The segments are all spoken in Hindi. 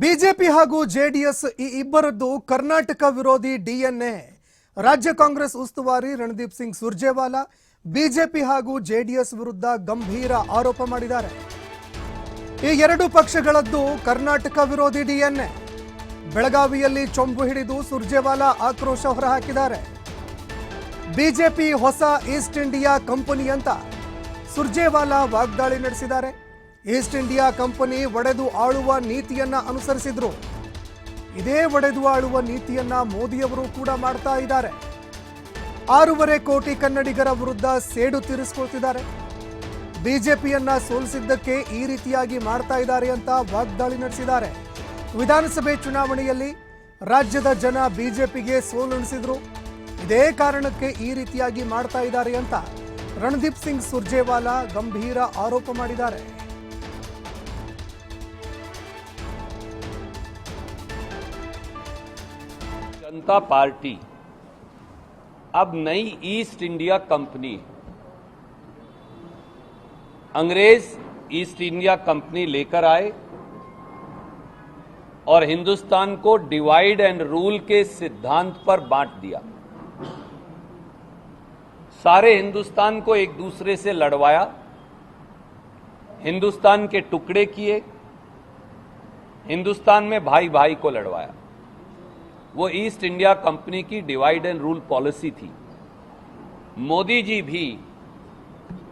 ಬಿಜೆಪಿ ಹಾಗೂ ಜೆಡಿಎಸ್ ಈ ಇಬ್ಬರದ್ದು ಕರ್ನಾಟಕ ವಿರೋಧಿ ಡಿಎನ್ಎ. ರಾಜ್ಯ ಕಾಂಗ್ರೆಸ್ ಉಸ್ತುವಾರಿ ರಣದೀಪ್ ಸಿಂಗ್ ಸುರ್ಜೇವಾಲಾ ಬಿಜೆಪಿ ಹಾಗೂ ಜೆಡಿಎಸ್ ವಿರುದ್ಧ ಗಂಭೀರ ಆರೋಪ ಮಾಡಿದ್ದಾರೆ. ಈ ಎರಡು ಪಕ್ಷಗಳದ್ದು ಕರ್ನಾಟಕ ವಿರೋಧಿ ಡಿಎನ್ಎ. ಬೆಳಗಾವಿಯಲ್ಲಿ ಚೊಂಬು ಹಿಡಿದು ಸುರ್ಜೇವಾಲಾ ಆಕ್ರೋಶ ಹೊರಹಾಕಿದ್ದಾರೆ. ಬಿಜೆಪಿ ಹೊಸ ಈಸ್ಟ್ ಇಂಡಿಯಾ ಕಂಪನಿ ಅಂತ ಸುರ್ಜೇವಾಲಾ ವಾಗ್ದಾಳಿ ನಡೆಸಿದ್ದಾರೆ. ಈಸ್ಟ್ ಇಂಡಿಯಾ ಕಂಪನಿ ಒಡೆದು ಆಳುವ ನೀತಿಯನ್ನ ಅನುಸರಿಸಿದ್ರು. ಇದೇ ಒಡೆದು ಆಳುವ ನೀತಿಯನ್ನ ಮೋದಿಯವರು ಕೂಡ ಮಾಡ್ತಾ ಇದ್ದಾರೆ. 6.5 ಕೋಟಿ ಕನ್ನಡಿಗರ ವಿರುದ್ಧ ಸೇಡು ತೀರಿಸಿಕೊಳ್ತಿದ್ದಾರೆ. ಬಿಜೆಪಿಯನ್ನ ಸೋಲಿಸಿದ್ದಕ್ಕೆ ಈ ರೀತಿಯಾಗಿ ಮಾಡ್ತಾ ಇದ್ದಾರೆ ಅಂತ ವಾಗ್ದಾಳಿ ನಡೆಸಿದ್ದಾರೆ. ವಿಧಾನಸಭೆ ಚುನಾವಣೆಯಲ್ಲಿ ರಾಜ್ಯದ ಜನ ಬಿಜೆಪಿಗೆ ಸೋಲುಣಿಸಿದ್ರು. ಇದೇ ಕಾರಣಕ್ಕೆ ಈ ರೀತಿಯಾಗಿ ಮಾಡ್ತಾ ಇದ್ದಾರೆ ಅಂತ ರಣದೀಪ್ ಸಿಂಗ್ ಸುರ್ಜೇವಾಲಾ ಗಂಭೀರ ಆರೋಪ ಮಾಡಿದ್ದಾರೆ. जनता पार्टी अब नई ईस्ट इंडिया कंपनी, अंग्रेज ईस्ट इंडिया कंपनी लेकर आए और हिंदुस्तान को डिवाइड एंड रूल के सिद्धांत पर बांट दिया. सारे हिंदुस्तान को एक दूसरे से लड़वाया, हिंदुस्तान के टुकड़े किए, हिंदुस्तान में भाई भाई को लड़वाया. वो ईस्ट इंडिया कंपनी की डिवाइड एंड रूल पॉलिसी थी. मोदी जी भी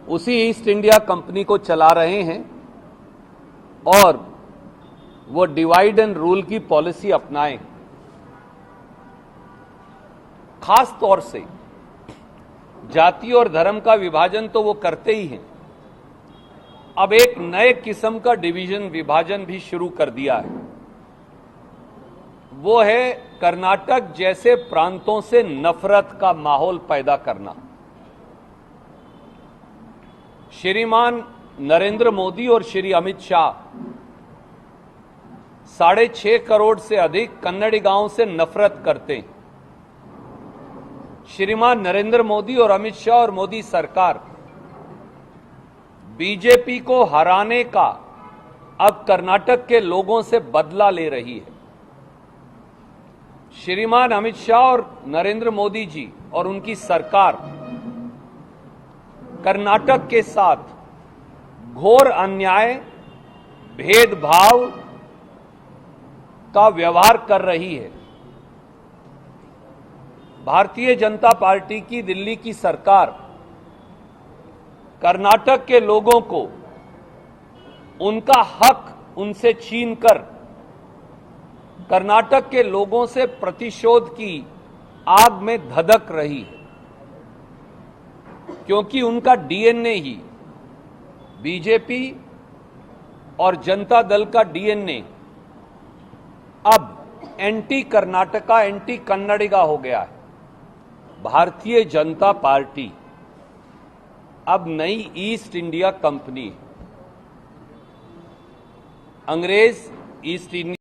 उसी ईस्ट इंडिया कंपनी को चला रहे हैं और वो डिवाइड एंड रूल की पॉलिसी अपनाएं. खास तौर से जाति और धर्म का विभाजन तो वो करते ही हैं. अब एक नए किस्म का डिवीजन विभाजन भी शुरू कर दिया है. वो है कर्नाटक जैसे प्रांतों से नफरत का माहौल पैदा करना. श्रीमान नरेंद्र मोदी और श्री अमित शाह 6.5 करोड़ से अधिक कन्नडिगांव से नफरत करते हैं. श्रीमान नरेंद्र मोदी और अमित शाह और मोदी सरकार बीजेपी को हराने का अब कर्नाटक के लोगों से बदला ले रही है. श्रीमान अमित शाह और नरेंद्र मोदी जी और उनकी सरकार कर्नाटक के साथ घोर अन्याय, भेदभाव का व्यवहार कर रही है. भारतीय जनता पार्टी की दिल्ली की सरकार कर्नाटक के लोगों को उनका हक उनसे छीनकर कर्नाटक के लोगों से प्रतिशोध की आग में धधक रही है, क्योंकि उनका डीएनए ही बीजेपी और जनता दल का डीएनए अब एंटी कर्नाटका, एंटी कन्नडिगा हो गया है. भारतीय जनता पार्टी अब नई ईस्ट इंडिया कंपनी, अंग्रेज ईस्ट इंडिया